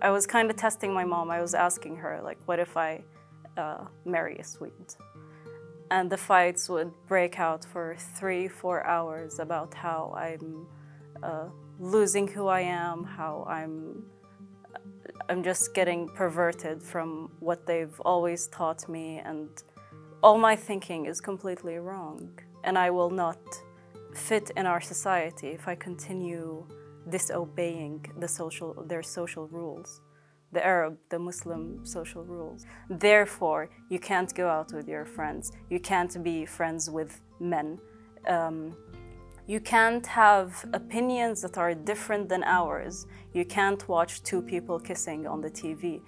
I was kind of testing my mom. I was asking her, like, what if I marry a Swede? And the fights would break out for 3-4 hours about how I'm losing who I am, how I'm just getting perverted from what they've always taught me, and all my thinking is completely wrong. And I will not fit in our society if I continue disobeying their social rules, the Arab, the Muslim social rules. Therefore, you can't go out with your friends. You can't be friends with men. You can't have opinions that are different than ours. You can't watch two people kissing on the TV.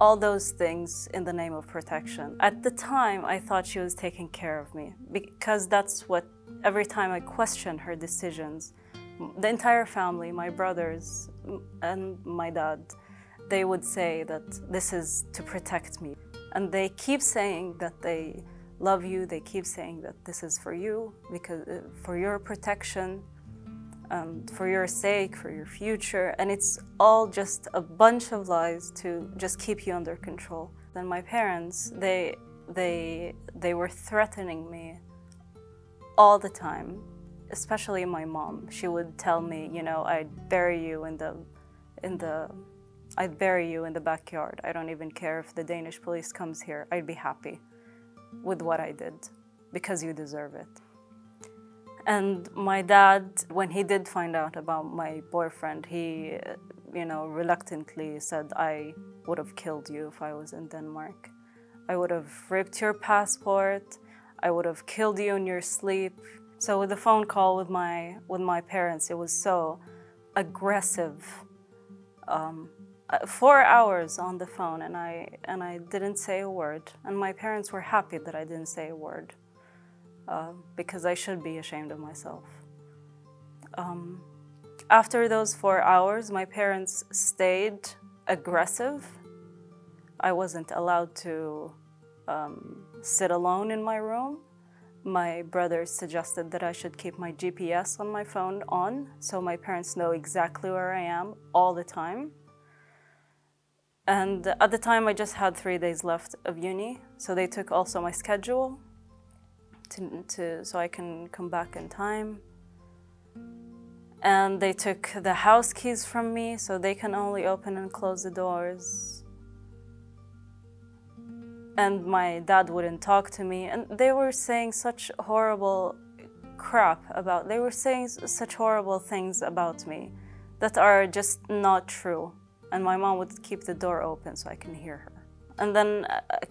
All those things in the name of protection. At the time, I thought she was taking care of me because that's what, every time I questioned her decisions, the entire family, my brothers and my dad, they would say that this is to protect me. And they keep saying that they love you, they keep saying that this is for you, because for your protection, for your sake, for your future, and it's all just a bunch of lies to just keep you under control. Then my parents, they were threatening me all the time, especially my mom. She would tell me, you know, I'd bury you in the backyard. I don't even care if the Danish police comes here. I'd be happy with what I did because you deserve it. And my dad, when he did find out about my boyfriend, he, you know, reluctantly said, I would have killed you if I was in Denmark. I would have ripped your passport. I would have killed you in your sleep. So with the phone call with my parents, it was so aggressive. 4 hours on the phone, and I didn't say a word. And my parents were happy that I didn't say a word, because I should be ashamed of myself. After those 4 hours, my parents stayed aggressive. I wasn't allowed to sit alone in my room. My brother suggested that I should keep my GPS on my phone on, so my parents know exactly where I am all the time. And at the time, I just had 3 days left of uni, so they took also my schedule so I can come back in time. And they took the house keys from me, so they can only open and close the doors. And my dad wouldn't talk to me, and they were saying such horrible crap about, they were saying such horrible things about me that are just not true. And my mom would keep the door open so I can hear her. And then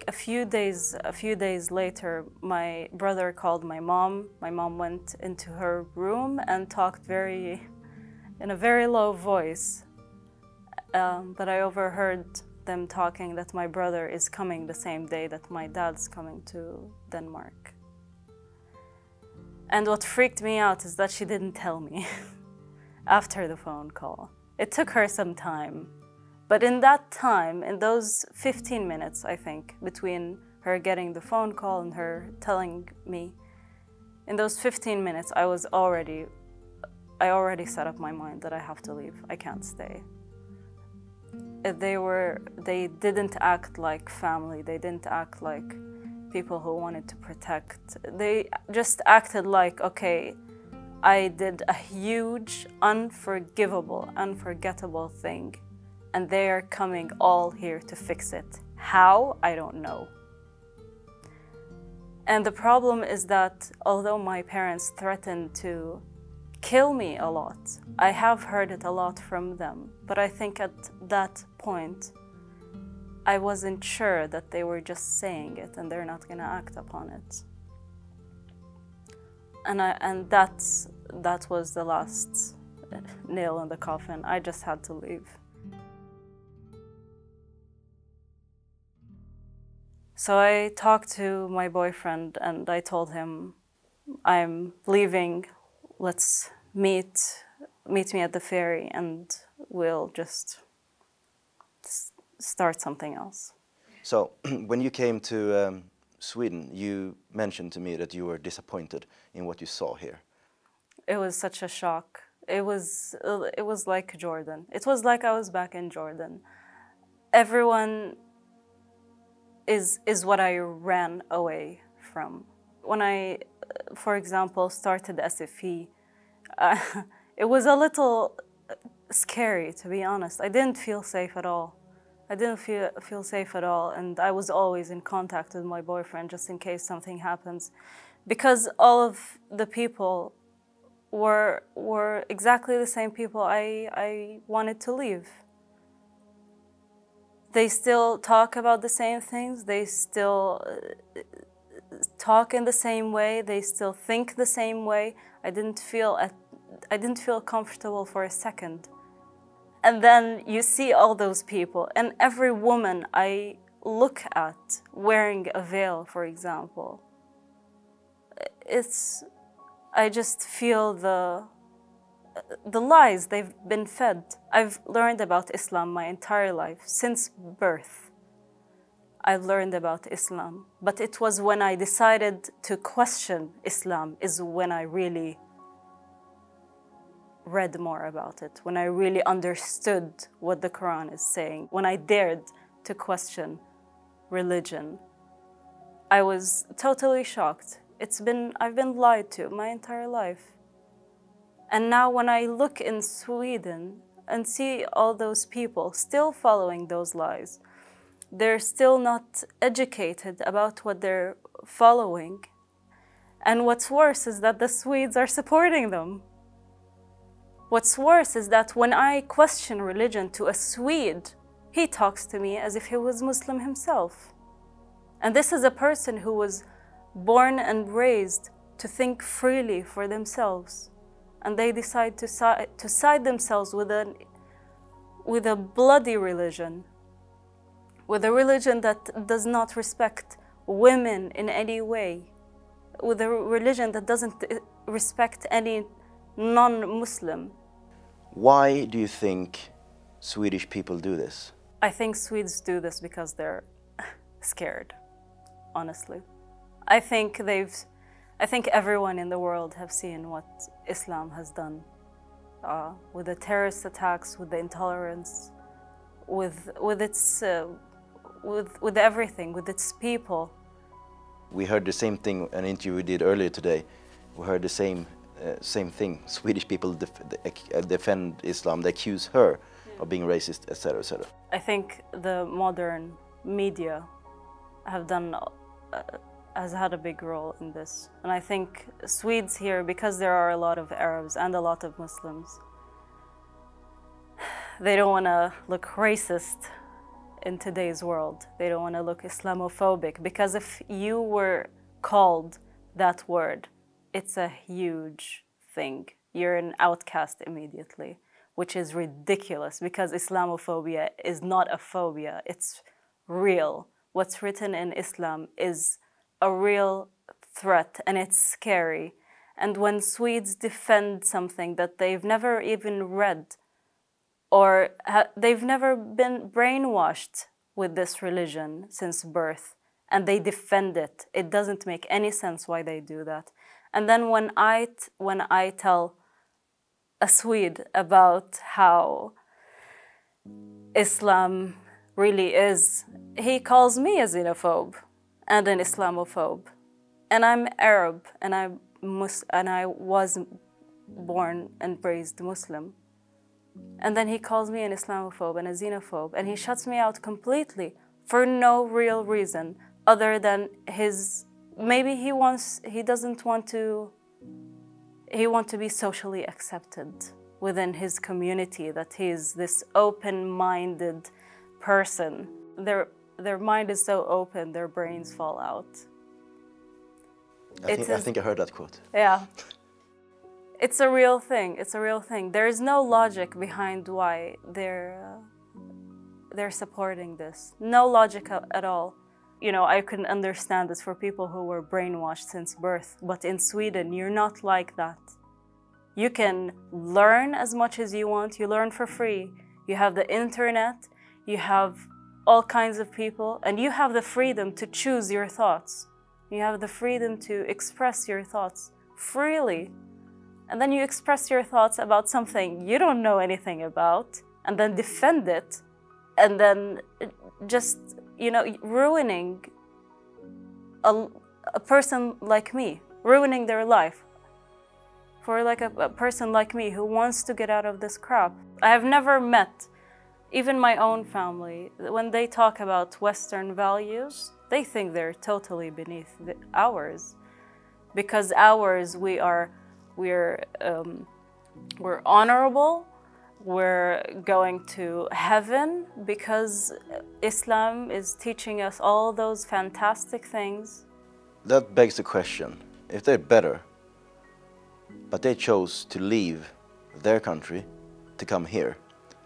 a few days later, my brother called my mom. My mom went into her room and talked in a very low voice. But I overheard them talking that my brother is coming the same day that my dad's coming to Denmark. And what freaked me out is that she didn't tell me after the phone call. It took her some time. But in that time, in those 15 minutes, I think, between her getting the phone call and her telling me, in those 15 minutes, I already set up my mind that I have to leave. I can't stay. They didn't act like family. They didn't act like people who wanted to protect. They just acted like, okay, I did a huge, unforgettable thing, and they are coming all here to fix it. How? I don't know. And the problem is that although my parents threatened to kill me a lot, I have heard it a lot from them. But I think at that point, I wasn't sure that they were just saying it and they're not gonna act upon it. And that was the last nail in the coffin. I just had to leave. So I talked to my boyfriend and I told him, I'm leaving, let's meet me at the ferry and we'll just start something else. So when you came to Sweden, you mentioned to me that you were disappointed in what you saw here. It was such a shock. It was like Jordan. It was like I was back in Jordan. everyone is what I ran away from. When I, for example, started SFE, it was a little scary, to be honest. I didn't feel safe at all. I didn't feel safe at all, and I was always in contact with my boyfriend just in case something happens, because all of the people were exactly the same people I wanted to leave. They still talk about the same things. They still talk in the same way. They still think the same way. I didn't feel comfortable for a second. And then you see all those people, and every woman I look at wearing a veil, for example, I just feel the lies they've been fed. I've learned about Islam my entire life, since birth. I've learned about Islam, but it was when I decided to question Islam is when I really read more about it, when I really understood what the Quran is saying, when I dared to question religion. I was totally shocked. I've been lied to my entire life. And now when I look in Sweden and see all those people still following those lies, they're still not educated about what they're following. And what's worse is that the Swedes are supporting them. What's worse is that when I question religion to a Swede, he talks to me as if he was Muslim himself. And this is a person who was born and raised to think freely for themselves. And they decide to side themselves with a bloody religion, with a religion that does not respect women in any way, with a religion that doesn't respect any non-Muslim. Why do you think Swedish people do this? I think Swedes do this because they're scared, honestly. I think everyone in the world have seen what Islam has done with the terrorist attacks, with the intolerance, with everything, with its people. We heard the same thing in an interview we did earlier today. We heard the same thing. Swedish people defend Islam. They accuse her of being racist, etc., etc. I think the modern media has had a big role in this. And I think Swedes here, because there are a lot of Arabs and a lot of Muslims, they don't want to look racist in today's world. They don't want to look Islamophobic, because if you were called that word, it's a huge thing. You're an outcast immediately, which is ridiculous, because Islamophobia is not a phobia, it's real. What's written in Islam is a real threat, and it's scary. And when Swedes defend something that they've never even read, or they've never been brainwashed with this religion since birth, and they defend it, it doesn't make any sense why they do that. And then when I tell a Swede about how Islam really is, he calls me a xenophobe and an Islamophobe. And I'm Arab, and I was born and raised Muslim. And then he calls me an Islamophobe and a xenophobe, and he shuts me out completely for no real reason other than maybe he wants to be socially accepted within his community, that he is this open-minded person. Their mind is so open, their brains fall out. I think I heard that quote. Yeah. It's a real thing. It's a real thing. There is no logic behind why they're supporting this. No logic at all. You know, I can understand this for people who were brainwashed since birth, but in Sweden, you're not like that. You can learn as much as you want. You learn for free. You have the internet. You have all kinds of people, and you have the freedom to choose your thoughts. You have the freedom to express your thoughts freely. And then you express your thoughts about something you don't know anything about, and then defend it, and then just, you know, ruining a person like me, ruining their life for like a person like me who wants to get out of this crap. I have never met, even my own family, when they talk about Western values, they think they're totally beneath ours, because ours, we're honorable, we're going to heaven because Islam is teaching us all those fantastic things. That begs the question, if they're better, but they chose to leave their country to come here,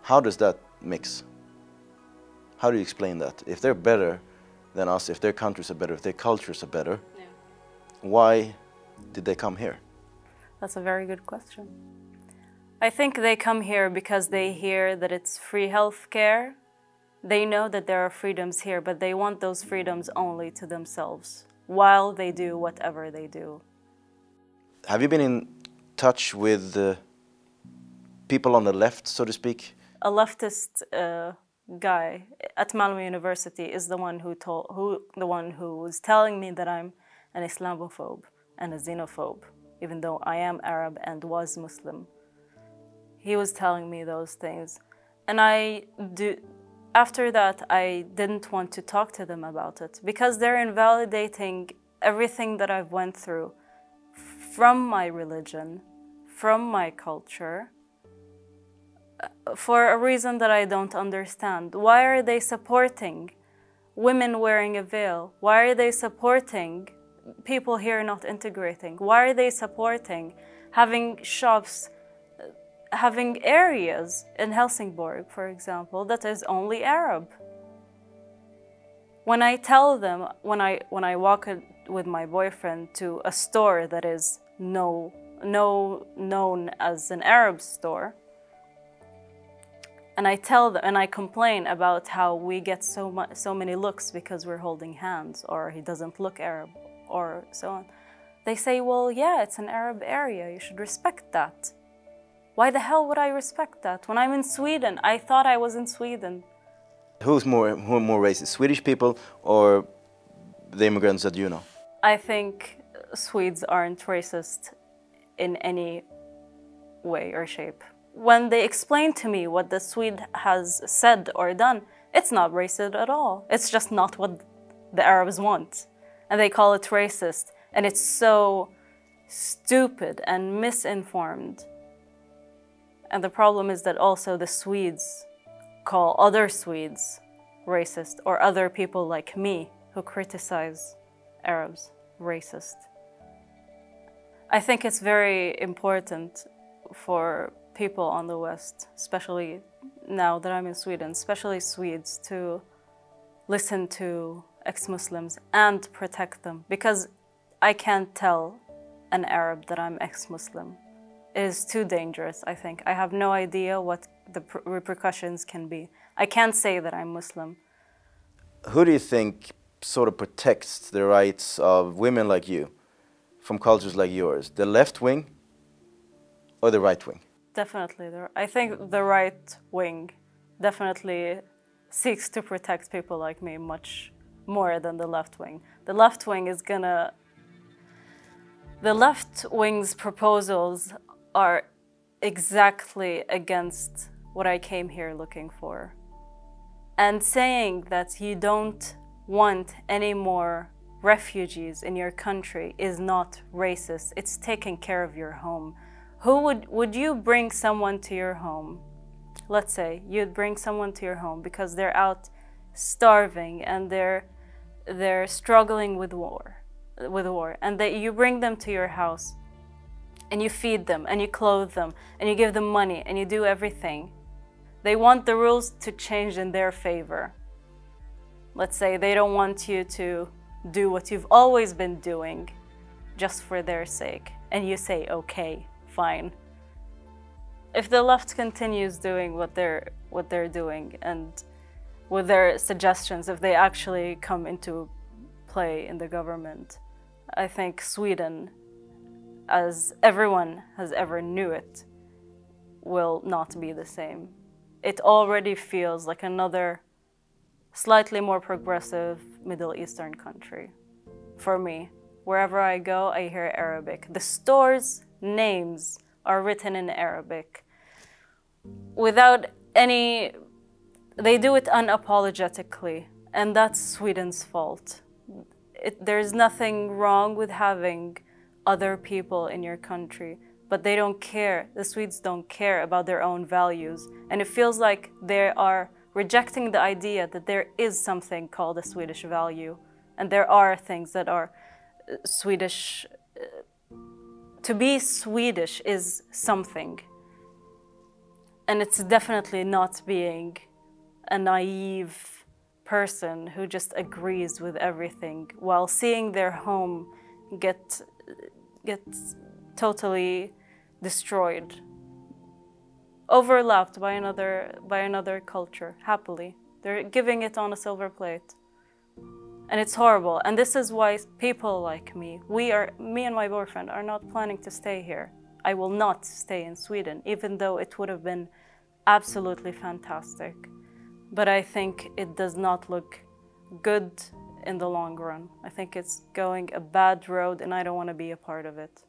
how does that mix? How do you explain that? If they're better than us, if their countries are better, if their cultures are better, yeah, why did they come here? That's a very good question. I think they come here because they hear that it's free health care. They know that there are freedoms here, but they want those freedoms only to themselves while they do whatever they do. Have you been in touch with people on the left, so to speak? A leftist guy at Malmö University is the one who was telling me that I'm an Islamophobe and a xenophobe, even though I am Arab and was Muslim. He was telling me those things, and after that I didn't want to talk to them about it, because they're invalidating everything that I've went through from my religion, from my culture, for a reason that I don't understand. Why are they supporting women wearing a veil? Why are they supporting people here not integrating? Why are they supporting having shops, having areas in Helsingborg, for example, that is only Arab? When I tell them, when I walk with my boyfriend to a store that is known as an Arab store, and I tell them, and I complain about how we get so many looks because we're holding hands, or he doesn't look Arab, or so on, they say, well, yeah, it's an Arab area, you should respect that. Why the hell would I respect that? When I'm in Sweden, I thought I was in Sweden. Who are more racist, Swedish people or the immigrants that you know? I think Swedes aren't racist in any way or shape. When they explain to me what the Swede has said or done, it's not racist at all. It's just not what the Arabs want. And they call it racist. And it's so stupid and misinformed. And the problem is that also the Swedes call other Swedes racist, or other people like me who criticize Arabs racist. I think it's very important for people on the West, especially now that I'm in Sweden, especially Swedes, to listen to ex-Muslims and protect them, because I can't tell an Arab that I'm ex-Muslim. It is too dangerous, I think. I have no idea what the repercussions can be. I can't say that I'm Muslim. Who do you think sort of protects the rights of women like you from cultures like yours? The left wing or the right wing? Definitely. I think the right wing definitely seeks to protect people like me much more than the left wing. The left wing is gonna... The left wing's proposals are exactly against what I came here looking for. And saying that you don't want any more refugees in your country is not racist. It's taking care of your home. Would you bring someone to your home? Let's say you'd bring someone to your home because they're out starving and they're struggling with war, and you bring them to your house and you feed them and you clothe them and you give them money and you do everything. They want the rules to change in their favor. Let's say they don't want you to do what you've always been doing just for their sake, and you say, okay, fine. If the left continues doing what they're doing, and with their suggestions, if they actually come into play in the government, I think Sweden, as everyone has ever knew it, will not be the same. it already feels like another slightly more progressive Middle Eastern country. For me, wherever I go, I hear Arabic. The stores' names are written in Arabic. Without any, they do it unapologetically, and that's Sweden's fault. There's nothing wrong with having other people in your country, but they don't care. The Swedes don't care about their own values. And it feels like they are rejecting the idea that there is something called a Swedish value. And there are things that are Swedish. To be Swedish is something. And it's definitely not being a naive person who just agrees with everything while seeing their home get totally destroyed, overlapped by another culture, happily. They're giving it on a silver plate. And it's horrible. And this is why people like me, me and my boyfriend are not planning to stay here. I will not stay in Sweden, even though it would have been absolutely fantastic. But I think it does not look good in the long run. I think it's going a bad road, and I don't want to be a part of it.